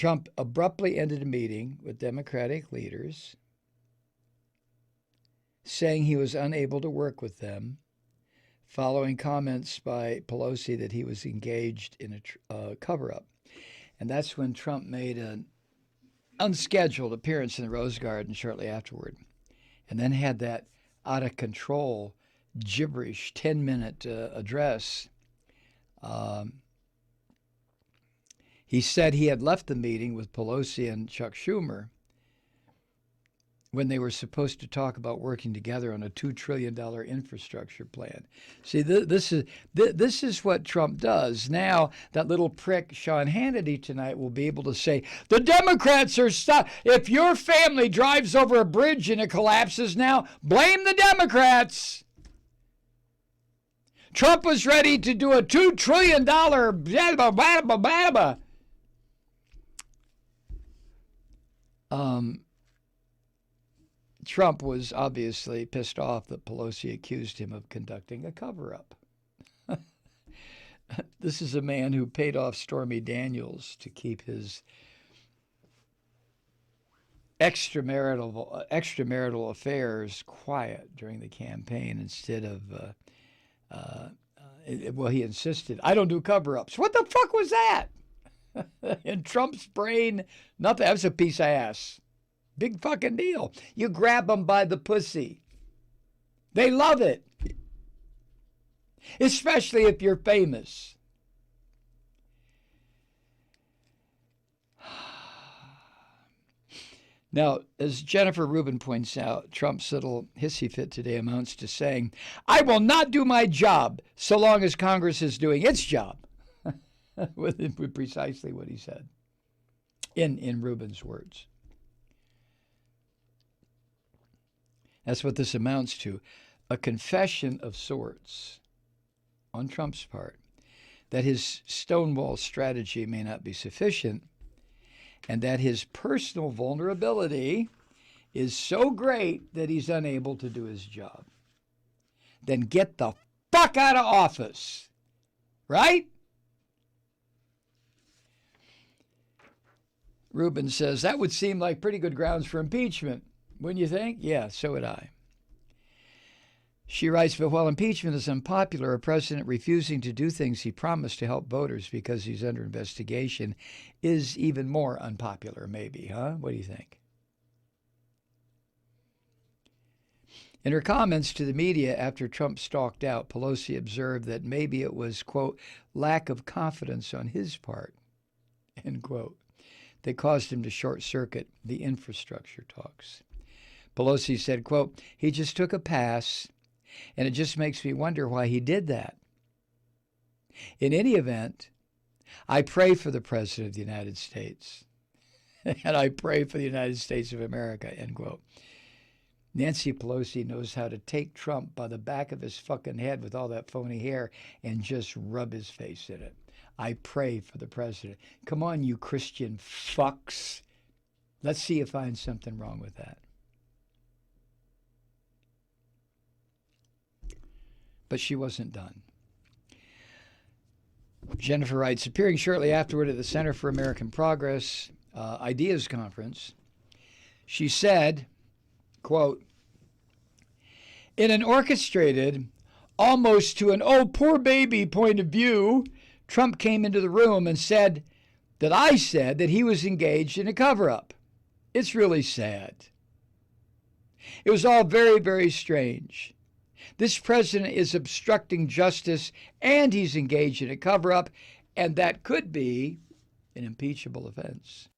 Trump abruptly ended a meeting with Democratic leaders, saying he was unable to work with them, following comments by Pelosi that he was engaged in a cover-up. And that's when Trump made an unscheduled appearance in the Rose Garden shortly afterward, and then had that out-of-control, gibberish 10-minute address. He said he had left the meeting with Pelosi and Chuck Schumer when they were supposed to talk about working together on a $2 trillion infrastructure plan. See, this is what Trump does. Now, that little prick Sean Hannity tonight will be able to say, the Democrats are stuck. If your family drives over a bridge and it collapses now, blame the Democrats. Trump was ready to do a $2 trillion Trump was obviously pissed off that Pelosi accused him of conducting a cover-up. This is a man who paid off Stormy Daniels to keep his extramarital affairs quiet during the campaign instead of, well, he insisted, I don't do cover-ups. What the fuck was that? In Trump's brain, nothing. That was a piece of ass. Big fucking deal. You grab them by the pussy. They love it. Especially if you're famous. Now, as Jennifer Rubin points out, Trump's little hissy fit today amounts to saying, I will not do my job so long as Congress is doing its job. with precisely what he said in Rubin's words. That's what this amounts to, a confession of sorts on Trump's part that his Stonewall strategy may not be sufficient and that his personal vulnerability is so great that he's unable to do his job. Then get the fuck out of office, right? Rubin says, that would seem like pretty good grounds for impeachment. Wouldn't you think? Yeah, so would I. She writes, but while impeachment is unpopular, a president refusing to do things he promised to help voters because he's under investigation is even more unpopular, maybe, huh? What do you think? In her comments to the media after Trump stalked out, Pelosi observed that maybe it was, quote, lack of confidence on his part, end quote, that caused him to short-circuit the infrastructure talks. Pelosi said, quote, he just took a pass, and it just makes me wonder why he did that. In any event, I pray for the President of the United States, and I pray for the United States of America, end quote. Nancy Pelosi knows how to take Trump by the back of his fucking head with all that phony hair and just rub his face in it. I pray for the president. Come on, you Christian fucks. Let's see you find something wrong with that. But she wasn't done. Jennifer writes, appearing shortly afterward at the Center for American Progress Ideas Conference, she said, quote, in an orchestrated, almost to an oh, poor baby point of view, Trump came into the room and said that I said that he was engaged in a cover-up. It's really sad. It was all very, very strange. This president is obstructing justice and he's engaged in a cover-up, and that could be an impeachable offense.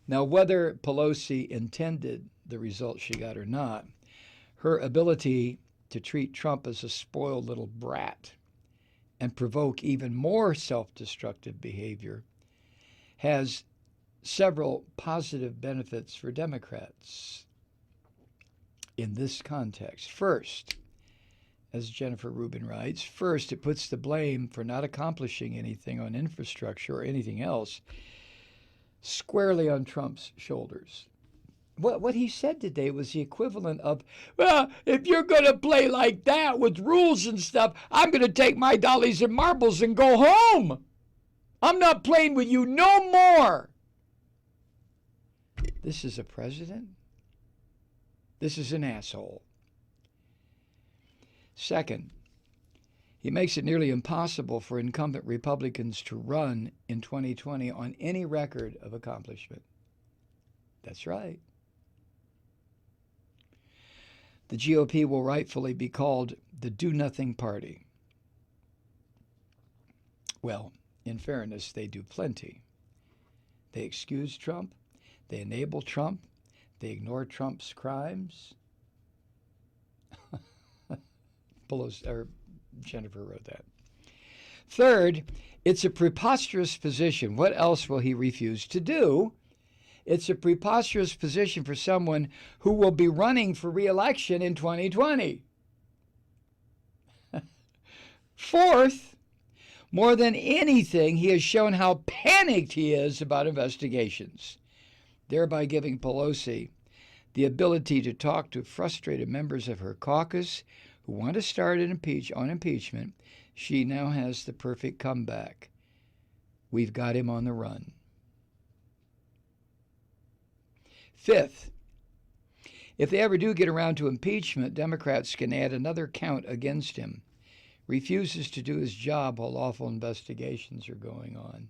Now, whether Pelosi intended the result she got or not, her ability to treat Trump as a spoiled little brat and provoke even more self-destructive behavior has several positive benefits for Democrats in this context. First, as Jennifer Rubin writes, first, it puts the blame for not accomplishing anything on infrastructure or anything else squarely on Trump's shoulders. what he said today was the equivalent of, well, if you're going to play like that with rules and stuff, I'm going to take my dollies and marbles and go home. I'm not playing with you no more. This is a president? This is an asshole. Second, he makes it nearly impossible for incumbent Republicans to run in 2020 on any record of accomplishment. That's right. The GOP will rightfully be called the do-nothing party. Well, in fairness, they do plenty. They excuse Trump. They enable Trump. They ignore Trump's crimes. Jennifer wrote that. Third, it's a preposterous position. What else will he refuse to do? It's a preposterous position for someone who will be running for re-election in 2020. Fourth, more than anything, he has shown how panicked he is about investigations, thereby giving Pelosi the ability to talk to frustrated members of her caucus who want to start on impeachment. She now has the perfect comeback. We've got him on the run. Fifth, if they ever do get around to impeachment, Democrats can add another count against him. Refuses to do his job while lawful investigations are going on.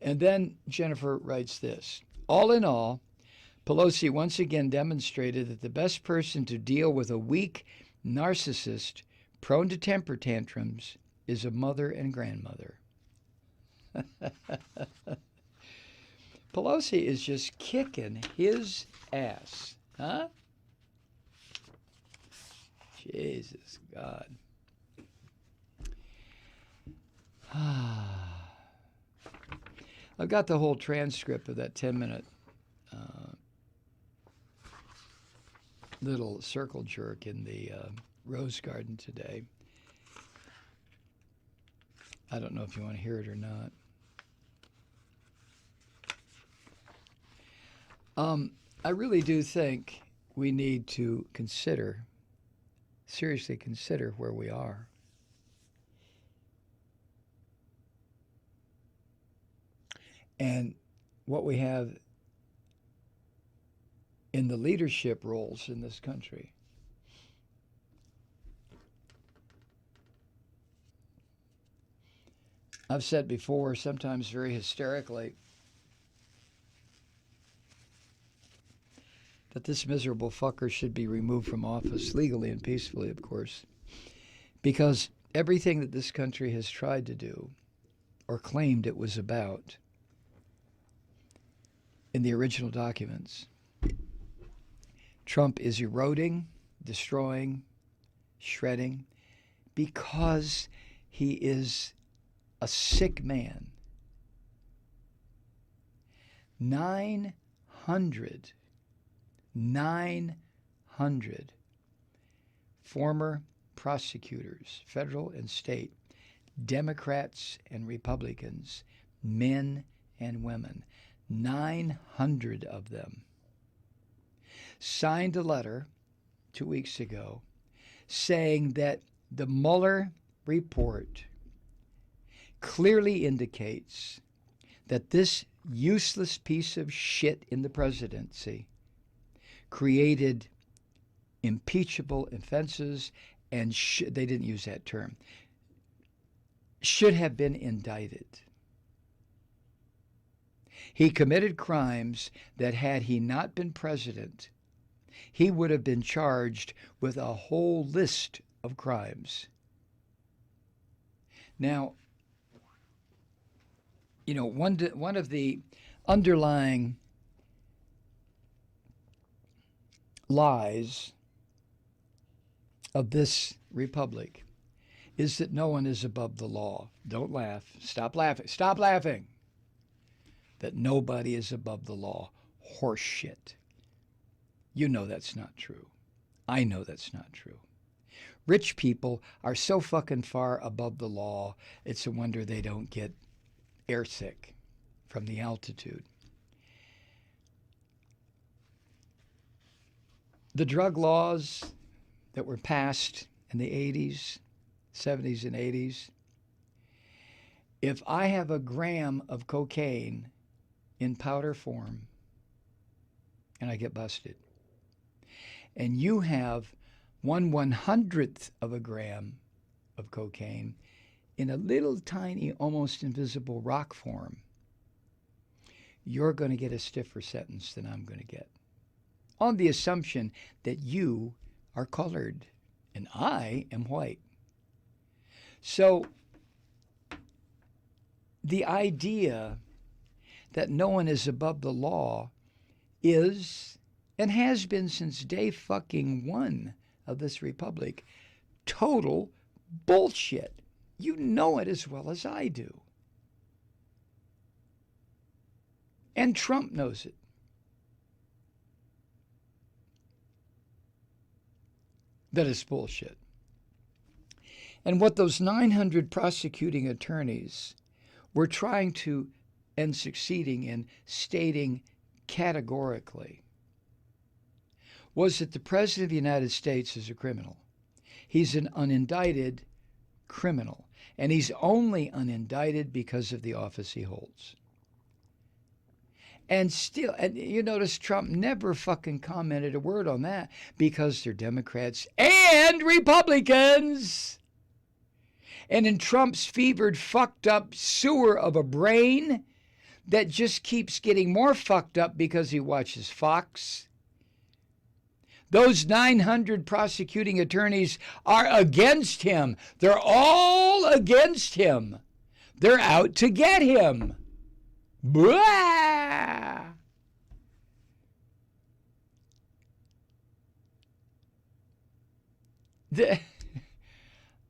And then Jennifer writes this. All in all, Pelosi once again demonstrated that the best person to deal with a weak narcissist prone to temper tantrums is a mother and grandmother. Pelosi is just kicking his ass, huh? Jesus God. I've got the whole transcript of that 10-minute little circle jerk in the Rose Garden today. I don't know if you want to hear it or not. I really do think we need to seriously consider where we are. And what we have in the leadership roles in this country. I've said before, sometimes very hysterically, that this miserable fucker should be removed from office, legally and peacefully, of course, because everything that this country has tried to do or claimed it was about in the original documents, Trump is eroding, destroying, shredding, because he is a sick man. 900 former prosecutors, federal and state, Democrats and Republicans, men and women, 900 of them, signed a letter 2 weeks ago saying that the Mueller report clearly indicates that this useless piece of shit in the presidency created impeachable offenses and they didn't use that term, should have been indicted. He committed crimes that had he not been president, he would have been charged with a whole list of crimes. Now, you know, one of the underlying lies of this republic is that no one is above the law. Don't laugh. Stop laughing. Stop laughing. That nobody is above the law. Horse shit. You know that's not true. I know that's not true. Rich people are so fucking far above the law, it's a wonder they don't get airsick from the altitude. The drug laws that were passed in the 80s, 70s, and 80s, if I have a gram of cocaine in powder form and I get busted, and you have 1/100th of a gram of cocaine in a little tiny, almost invisible rock form, you're going to get a stiffer sentence than I'm going to get, on the assumption that you are colored and I am white. So the idea that no one is above the law is, and has been since day fucking one of this republic, total bullshit. You know it as well as I do. And Trump knows it. That is bullshit. And what those 900 prosecuting attorneys were trying to, and succeeding in stating categorically, was that the President of the United States is a criminal. He's an unindicted criminal. And he's only unindicted because of the office he holds. And still, and you notice Trump never fucking commented a word on that because they're Democrats and Republicans. And in Trump's fevered, fucked up sewer of a brain that just keeps getting more fucked up because he watches Fox, those 900 prosecuting attorneys are against him. They're all against him. They're out to get him. Blah!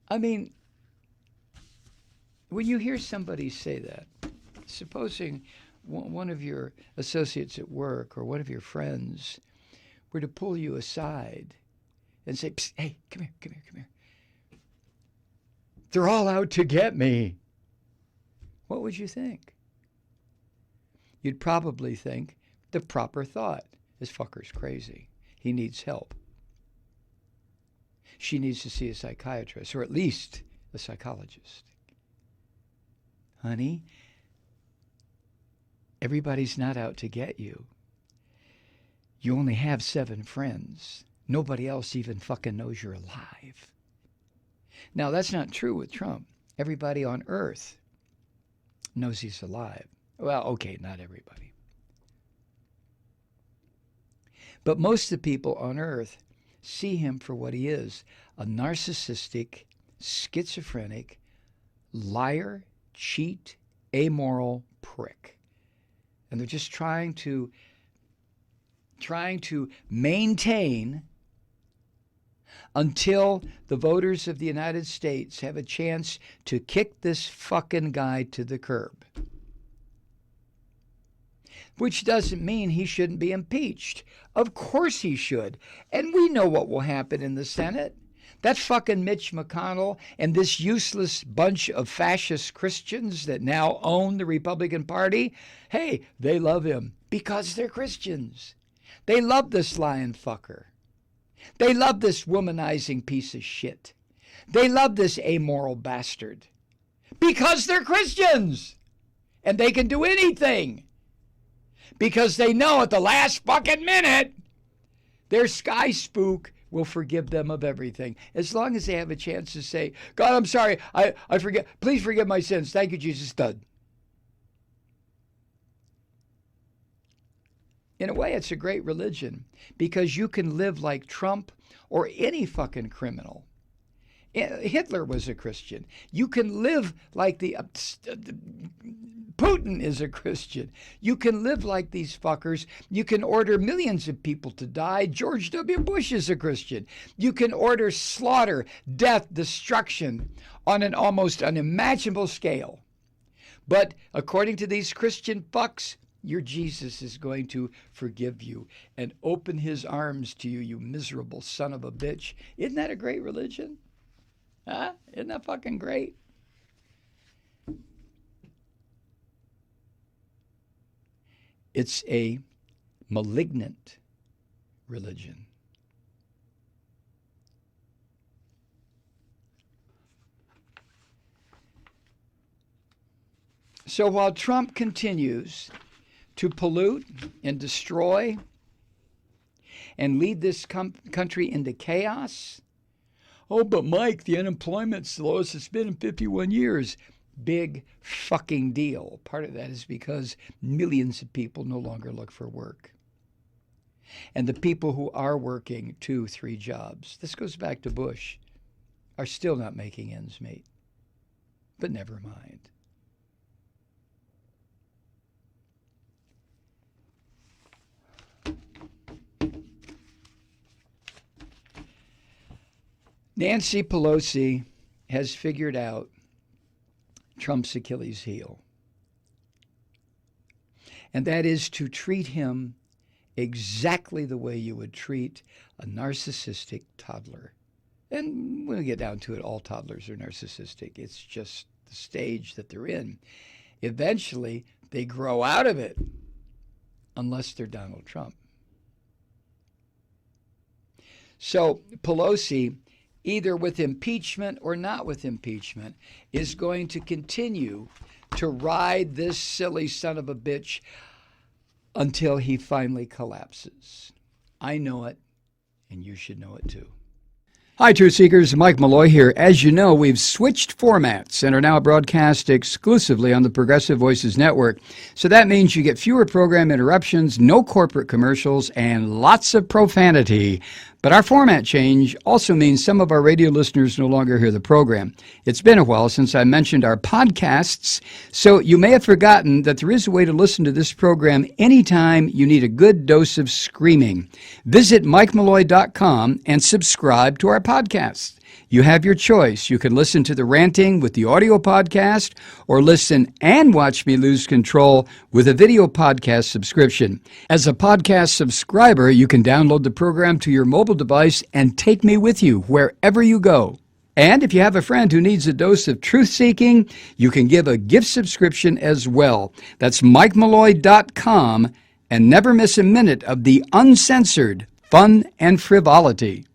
I mean, when you hear somebody say that, supposing one of your associates at work or one of your friends were to pull you aside and say, "Psst, hey, come here, come here, come here. They're all out to get me." What would you think? You'd probably think the proper thought, this fucker's crazy. He needs help. She needs to see a psychiatrist, or at least a psychologist. Honey, everybody's not out to get you. You only have 7 friends. Nobody else even fucking knows you're alive. Now, that's not true with Trump. Everybody on earth knows he's alive. Well, okay, not everybody. But most of the people on earth see him for what he is, a narcissistic, schizophrenic, liar, cheat, amoral prick. And they're just trying to maintain until the voters of the United States have a chance to kick this fucking guy to the curb. Which doesn't mean he shouldn't be impeached. Of course he should. And we know what will happen in the Senate. That fucking Mitch McConnell and this useless bunch of fascist Christians that now own the Republican Party, hey, they love him because they're Christians. They love this lying fucker. They love this womanizing piece of shit. They love this amoral bastard because they're Christians. And they can do anything. Because they know at the last fucking minute, their sky spook will forgive them of everything. As long as they have a chance to say, God, I'm sorry, I forget. Please forgive my sins. Thank you, Jesus. Done. In a way, it's a great religion because you can live like Trump or any fucking criminal. Hitler was a Christian. You can live like Putin is a Christian. You can live like these fuckers. You can order millions of people to die. George W. Bush is a Christian. You can order slaughter, death, destruction on an almost unimaginable scale. But according to these Christian fucks, your Jesus is going to forgive you and open his arms to you, you miserable son of a bitch. Isn't that a great religion? Huh? Isn't that fucking great? It's a malignant religion. So while Trump continues to pollute and destroy and lead this country into chaos, oh, but Mike, the unemployment's the lowest it's been in 51 years. Big fucking deal. Part of that is because millions of people no longer look for work. And the people who are working 2, 3 jobs, this goes back to Bush, are still not making ends meet. But never mind. Nancy Pelosi has figured out Trump's Achilles heel. And that is to treat him exactly the way you would treat a narcissistic toddler. And when we get down to it, all toddlers are narcissistic. It's just the stage that they're in. Eventually, they grow out of it, unless they're Donald Trump. So Pelosi, either with impeachment or not with impeachment, is going to continue to ride this silly son of a bitch until he finally collapses. I know it, and you should know it too. Hi, Truth Seekers. Mike Malloy here. As you know, we've switched formats and are now broadcast exclusively on the Progressive Voices Network. So that means you get fewer program interruptions, no corporate commercials, and lots of profanity. But our format change also means some of our radio listeners no longer hear the program. It's been a while since I mentioned our podcasts, so you may have forgotten that there is a way to listen to this program anytime you need a good dose of screaming. Visit MikeMalloy.com and subscribe to our podcasts. You have your choice. You can listen to the ranting with the audio podcast or listen and watch me lose control with a video podcast subscription. As a podcast subscriber, you can download the program to your mobile device and take me with you wherever you go. And if you have a friend who needs a dose of truth-seeking, you can give a gift subscription as well. That's MikeMalloy.com, and never miss a minute of the uncensored fun and frivolity.